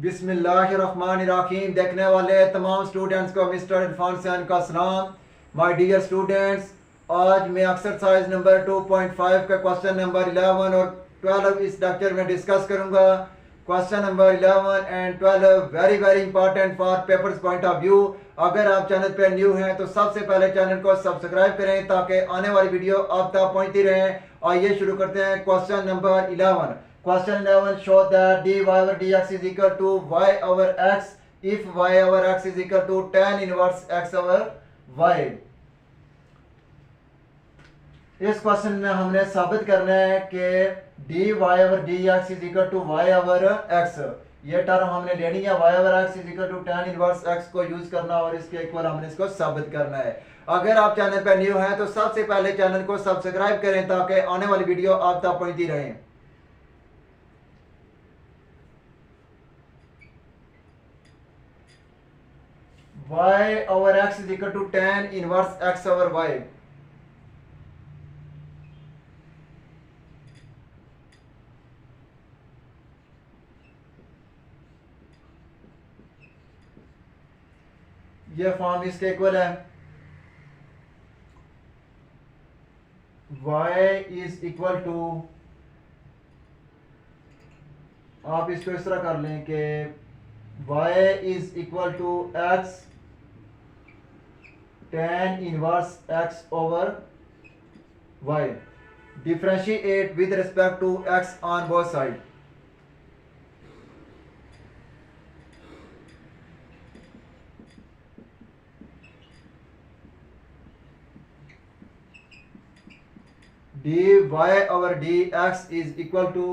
बिस्मिल्लाहिर्रहमानिर्रहीम। देखने वाले तमाम स्टूडेंट्स को मिस्टर इरफान सैन का सलाम। माय डियर स्टूडेंट्स, आज मैं एक्सरसाइज नंबर 2.5 का क्वेश्चन नंबर 11 और 12 इस लेक्चर में डिस्कस करूंगा। Question number 11 and 12 very very important for papers point of view. अगर आप चैनल पर न्यू हैं तो सबसे पहले चैनल को सब्सक्राइब करें ताकि आने वाली वीडियो आप तक पहुंचती रहे। आइए शुरू करते हैं question number 11। Question 11 show that dy over dx is equal to y over x if y over x is equal to tan inverse x over y। इस क्वेश्चन में हमने साबित करना है कि dy over dx is equal to y over x। ये term हमने लेनी है y over x is equal to tan inverse x को यूज करना और इसके इक्वल हमने इसको साबित करना है। अगर आप चैनल पर न्यू हैं तो सबसे पहले चैनल को सब्सक्राइब करें ताकि आने वाली वीडियो आप तक पहुंचती रहे। y over x is equal to tan inverse x over y। ये फॉर्म इसके इक्वल है। y इज इक्वल टू, आप इसको इस तरह कर लें कि y is equal to x tan inverse x over y। Differentiate with respect to x on both sides। dy over dx is equal to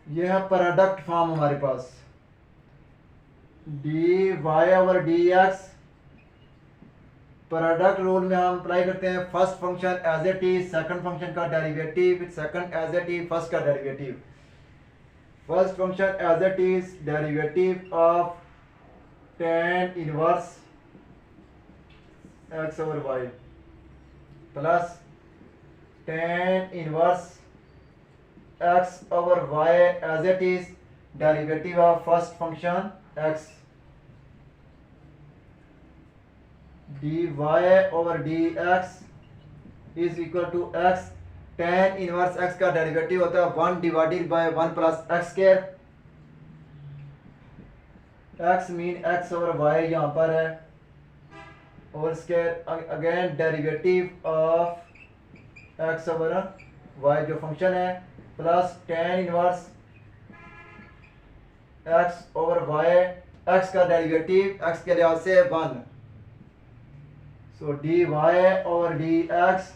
यह है प्रोडक्ट फॉर्म हमारे पास। dy over dx product rule में हम apply करते हैं। First function as it is, second function का derivative, second as it is, first का derivative. First function as it is, derivative of tan inverse x over y plus tan inverse x over y as it is, derivative of first function x। dy over dx is equal to x। tan inverse x का derivative होता है 1 divided by 1 plus x square. x mean x over y यहाँ पर है और square again derivative of x over y जो function है plus tan inverse x over y, x का डेरिवेटिव x के लिहाज से 1। So dy over dx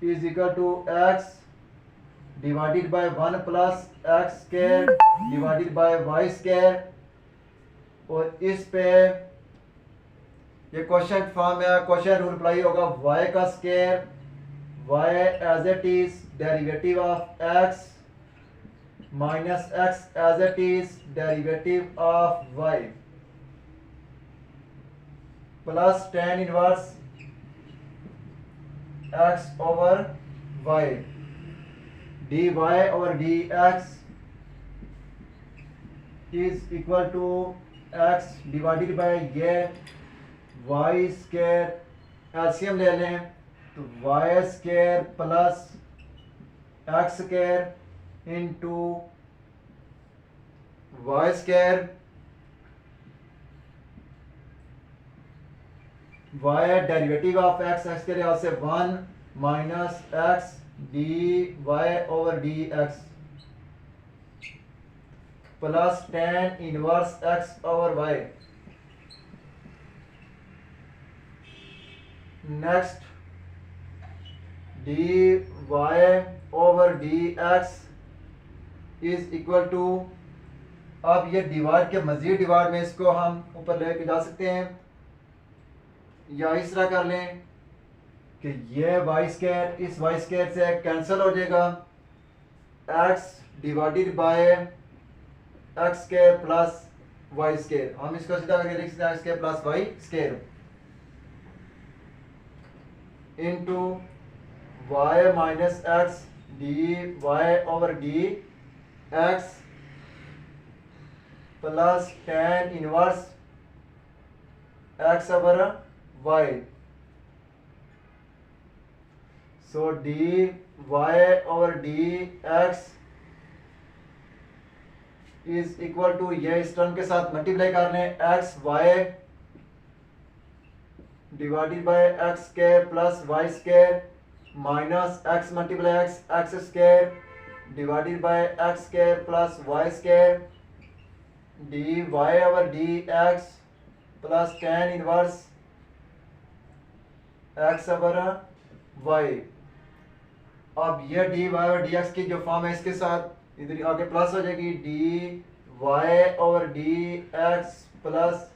is equal to x divided by 1 plus x square divided by y square. और इस पे ये क्वेश्चन फॉर्म है, क्वेश्चन रूल अप्लाई होगा। y का square y as it is, derivative of x minus x as it is, derivative of y plus tan inverse x over y। dy over dx is equal to x divided by ये y square, LCM ले लें तो y square plus x square into y square, y derivative of x, x के लिहाज से 1 minus x dy over dx plus tan inverse x over y। Next dy over dx is equal to, अब ये divide के मजीद divide में इसको हम ऊपर लेके जा सकते हैं या इस तरह कर लें कि ये वाई स्क्वायर इस वाई स्क्वायर से कैंसिल हो जाएगा। x divided by x square plus y square, हम इसको सीधा करके लिख सकते हैं x square plus y square into y minus x d y over d x plus tan inverse x over y. So d y over d x is equal to, ये इस term के साथ मल्टीप्लाई कर लें, x y divided by x square plus y square minus x multiply x x square divided by x square plus y square d y over d x plus tan inverse x over y. अब ये d y over d x की जो form है इसके साथ इधर आगे plus हो जाएगी, d y over d x plus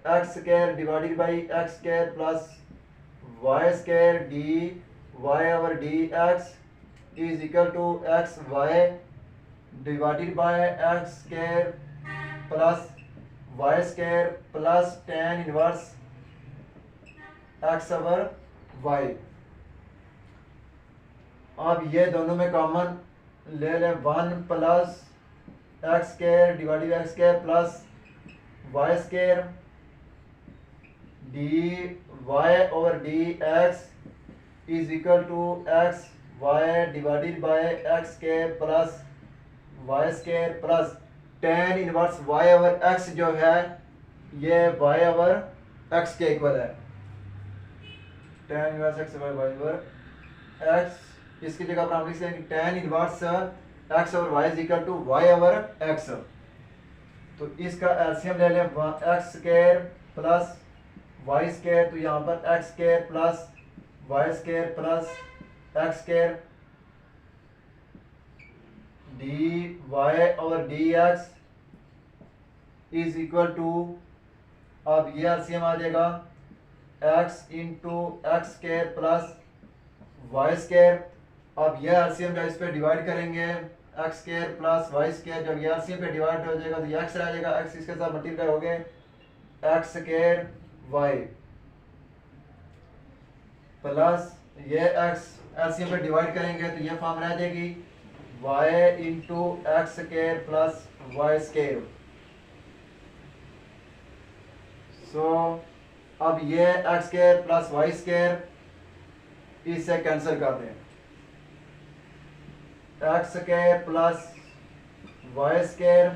x square divided by x square plus y square d y over d x is equal to x y divided by x square plus y square plus tan inverse x over y. अब ये दोनों में common ले लें, one plus x square divided x square plus y square d y over d x is equal to x y divided by x square plus y square plus tan inverse y over x जो है ये y over x के equal है, tan inverse x over x, इसकी जगह पर हम लिख सकते हैं tan inverse x over y is equal to y over x. तो इसका एलसीएम ले लें, x square plus y square, तो यहाँ पर x square plus y square plus x square d y over d x is equal to, अब ये LCM आ जाएगा x into x square plus y square. अब यह एलसीएम जो इस पे डिवाइड करेंगे x square plus y square, जब ये एलसीएम पे डिवाइड हो जाएगा तो ये एक्स आ जाएगा, एक्स इसके साथ मल्टीप्लाई हो गए एक्स स्क्वायर वाई प्लस ये एक्स एलसीएम पे डिवाइड करेंगे तो ये फॉर्म रह जाएगी y into x square plus y square. So अब ये x square plus y square इससे कैंसिल कर दें, x square plus y square,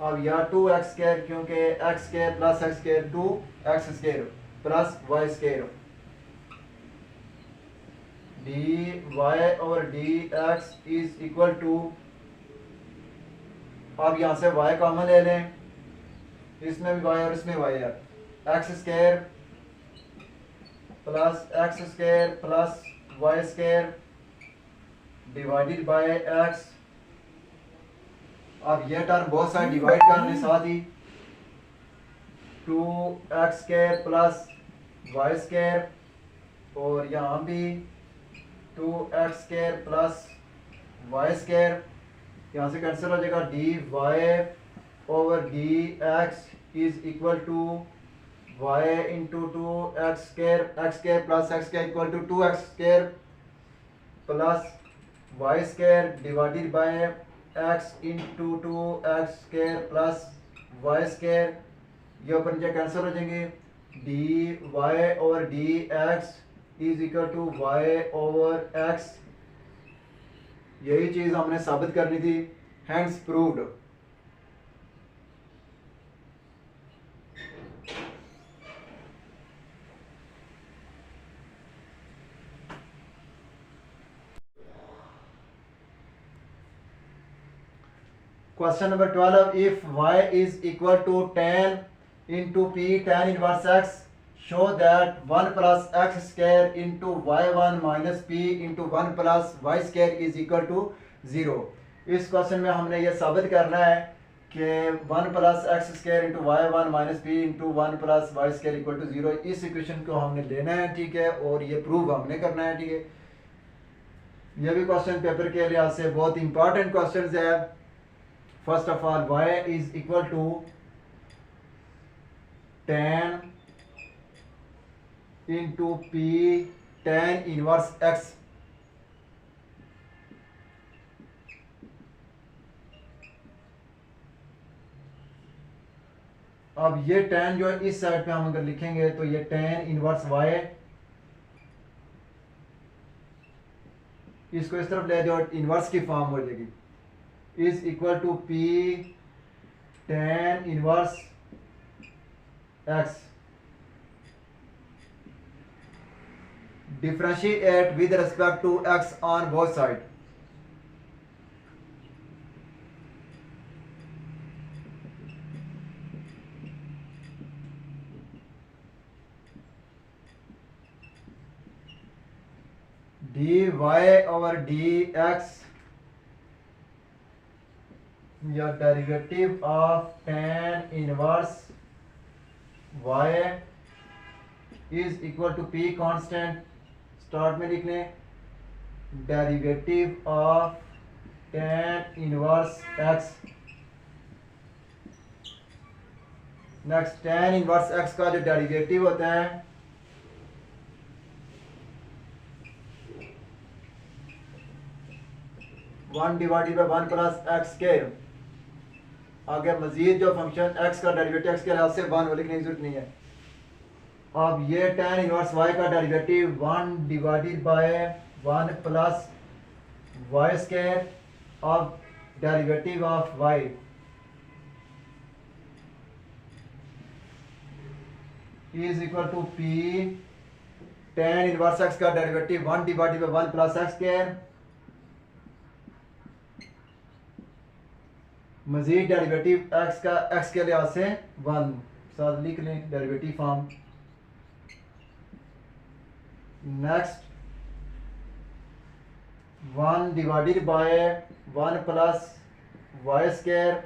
अब या टू एक्स स्क्वायर क्योंकि x square plus x square two x square plus y square d y over d x is equal to, अब यहाँ से Y common ले लें, इसमें भी वाई और इसमें वाई है, x square plus x square plus y square divided by x. अब यह टर्म बहुत सारे डिवाइड करने साथ ही two x square plus y square, और यहाँ भी two x square plus y square, यहाँ से कैंसिल हो जाएगा, d y over d x is equal to y into two x square plus x square equal to two x square plus y square divided by x into two x square plus y square, ये ऊपर नीचे cancel हो जाएंगे, d y over d x is equal to y over x. यही चीज़ हमने साबित करनी थी, hence proved. Question number 12, if y is equal to tan into p tan inverse x, show that 1 plus x square into y1 minus p into 1 plus y square is equal to 0। इस question में हमने ये साबित करना है कि 1 plus x square into y1 minus p into 1 plus y square equal to 0, इस equation को हमने लेना है, ठीक है, और ये प्रूव हमने करना है, ठीक है। ये भी क्वेश्चन पेपर के लिहाज से बहुत इंपॉर्टेंट क्वेश्चन है। First of all y is equal to tan into p tan inverse x। अब ये tan जो है इस साइड पे हम अगर लिखेंगे तो ये tan इनवर्स y, इसको इस तरफ ले जाओ, इनवर्स की फॉर्म हो जाएगी, is equal to p tan inverse x। Differentiate with respect to x on both side. dy over dx या derivative of tan inverse y is equal to p constant, start में लिख लें, derivative of tan inverse x। Next tan inverse x का जो derivative होता है 1 divided by 1 plus x square. आगे मजीद जो फंक्शन x का डेरिवेटिव x के लिहाज से 1 लिखने की जरूरत नहीं है। अब ये tan इनवर्स y का derivative 1 divided by 1 plus y square of derivative of y is equal to p tan inverse x का derivative 1 divided by 1 plus x square, मजीद डेरिवेटिव x का x के लिहाज से 1, साथ लिख लें derivative form. Next 1 divided by 1 plus y square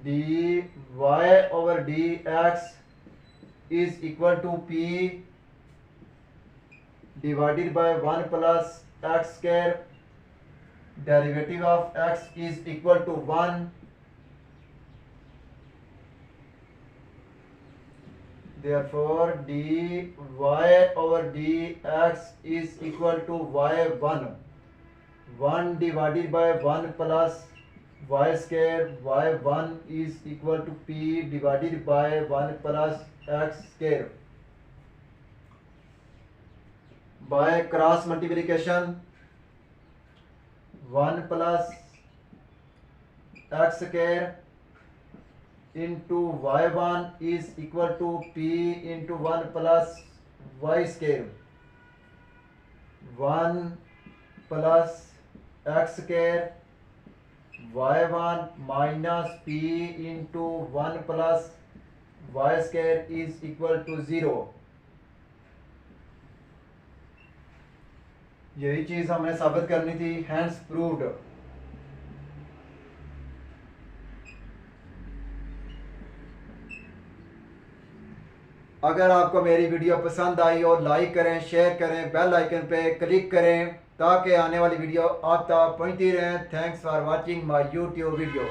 dy over dx is equal to p divided by 1 plus x square, derivative of x is equal to 1, therefore dy over dx is equal to y1, 1 divided by 1 plus y square, y1 is equal to p divided by 1 plus x square। by cross multiplication 1 plus x square into y1 is equal to p into 1 plus y square, 1 plus x square y1 minus p into 1 plus y square is equal to 0। यही चीज हमने साबित करनी थी, hence proved. अगर आपको मेरी video पसंद आई और लाइक करें, शेयर करें, बेल आइकन पे क्लिक करें ताकि आने वाली वीडियो आप तक पहुंचती रहे। Thanks for watching my YouTube video.